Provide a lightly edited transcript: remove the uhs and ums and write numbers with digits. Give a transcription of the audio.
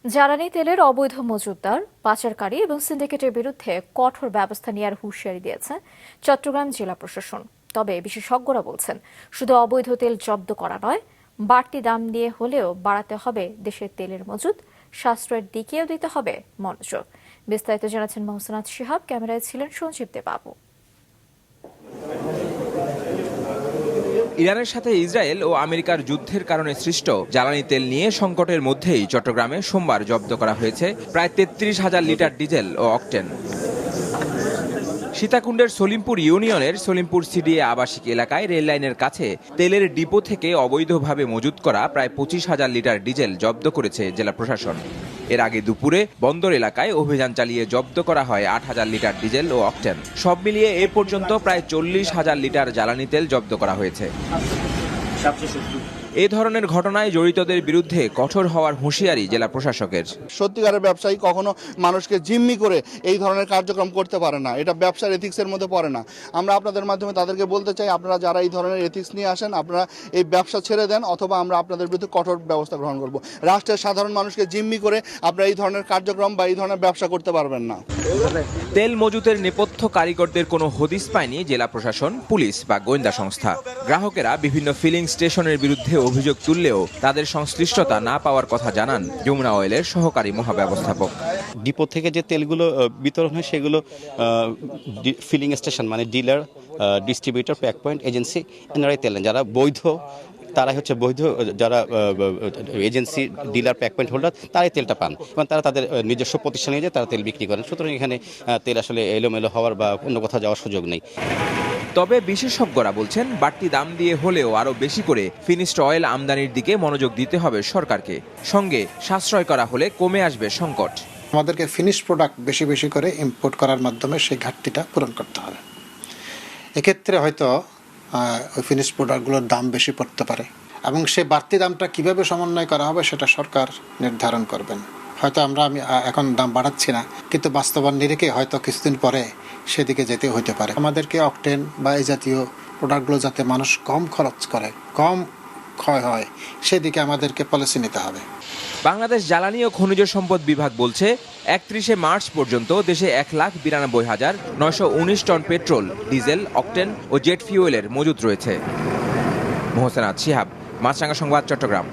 জ্বালানি তেলের অবৈধ মজুতদার, পাচারকারী এবং সিন্ডিকেটের বিরুদ্ধে কঠোর ব্যবস্থা নেওয়ার হুঁশিয়ারি দিয়েছে চট্টগ্রাম জেলা প্রশাসন। তবে বিশেষজ্ঞরা বলছেন, শুধু অবৈধ তেল জব্দ করা নয়, বাড়তি দাম দিয়ে হলেও বাড়াতে হবে দেশের তেলের মজুত, সাশ্রয়ের দিকেও দিতে হবে মনোযোগ। বিস্তারিত জানাচ্ছেন মোহসেনাত শিহাব, ক্যামেরায় ছিলেন সঞ্জীব দে বাবু। ইরানের সাথে ইসরায়েল ও আমেরিকার যুদ্ধের কারণে সৃষ্ট জ্বালানি তেল নিয়ে সংকটের মধ্যেই চট্টগ্রামে সোমবার জব্দ করা হয়েছে প্রায় 33,000 লিটার ডিজেল ও অকটেন। সীতাকুণ্ডের সলিমপুর ইউনিয়নের সলিমপুর সিডিএ আবাসিক এলাকায় রেল লাইনের কাছে তেলের ডিপো থেকে অবৈধভাবে মজুত করা প্রায় 25,000 লিটার ডিজেল জব্দ করেছে জেলা প্রশাসন। এর আগে দুপুরে বন্দর এলাকায় অভিযান চালিয়ে জব্দ করা হয় 8,000 লিটার ডিজেল ও অকটেন। সব মিলিয়ে এ পর্যন্ত প্রায় 40,000 লিটার জ্বালানি তেল জব্দ করা হয়েছে। এ ধরনের ঘটনায় জড়িতদের বিরুদ্ধে কঠোর হওয়ার হুঁশিয়ারি জেলা প্রশাসকের। সত্যিকারের ব্যবসায়ী কখনো মানুষকে জিম্মি করে এই ধরনের কার্যক্রম করতে পারে না, এটা ব্যবসার এথিক্সের মধ্যে পড়ে না। আমরা আপনাদের মাধ্যমে তাদেরকে বলতে চাই, আপনারা যারা এই ধরনের এথিক্স নিয়ে আসেন, আপনারা এই ব্যবসা ছেড়ে দেন, অথবা আমরা আপনাদের বিরুদ্ধে কঠোর ব্যবস্থা গ্রহণ করব। রাষ্ট্রের সাধারণ মানুষকে জিম্মি করে আপনারা এই ধরনের কার্যক্রম বা এই ধরনের ব্যবসা করতে পারবেন না। তেল মজুতের নেপথ্য কারিগরদের কোনো হদিস পায়নি জেলা প্রশাসন, পুলিশ বা গোয়েন্দা সংস্থা। গ্রাহকেরা বিভিন্ন ফিলিং স্টেশনের বিরুদ্ধে অভিযোগ তুললেও তাদের সংশ্লিষ্টতা না পাওয়ার কথা জানান যমুনা অয়েলের সহকারী মহাব্যবস্থাপক। ডিপো থেকে যে তেলগুলো বিতরণ হয় সেগুলো ফিলিং স্টেশন মানে dealer, distributor, pack point, agency এনারাই তেল নেন। যারা বৈধ তারাই হচ্ছে বৈধ, যারা agency, dealer, pack point holder তারাই তেলটা পান এবং তারা তাদের নিজস্ব প্রতিষ্ঠানে যায় তারা তেল বিক্রি করেন। সুতরাং এখানে তেল আসলে এলোমেলো হওয়ার বা অন্য কোথাও যাওয়ার সুযোগ নেই। তবে বিশেষজ্ঞরা বলছেন, বাড়তি দাম দিয়ে হলেও আরও বেশি করে ফিনিশড অয়েল আমদানির দিকে মনোযোগ দিতে হবে সরকারকে। সঙ্গে সাশ্রয় করা হলে কমে আসবে সংকট। আমাদেরকে ফিনিশ প্রোডাক্ট বেশি বেশি করে ইম্পোর্ট করার মাধ্যমে সেই ঘাটতিটা পূরণ করতে হবে। এক্ষেত্রে হয়তো ওই ফিনিশ প্রোডাক্টগুলোর দাম বেশি পড়তে পারে এবং সেই বাড়তি দামটা কিভাবে সমন্বয় করা হবে সেটা সরকার নির্ধারণ করবেন। হয়তো আমি এখন দাম বাড়াচ্ছি না, কিন্তু বাস্তবায়ন নিরিখে হয়তো কিছুদিন পরে সেদিকে যেতে হতে পারে। আমাদেরকে অকটেন বা এই জাতীয় প্রোডাক্টগুলো যাতে মানুষ কম খরচ করে, কম ক্ষয় হয়, সেদিকে আমাদেরকে পলিসি নিতে হবে। বাংলাদেশ জ্বালানি ও খনিজ সম্পদ বিভাগ বলছে, 31শে মার্চ পর্যন্ত দেশে 1,92,919 টন পেট্রোল, ডিজেল, অকটেন ও জেট ফিউয়েলের মজুত রয়েছে। মোহসেনাত শিহাব, মাছরাঙা সংবাদ, চট্টগ্রাম।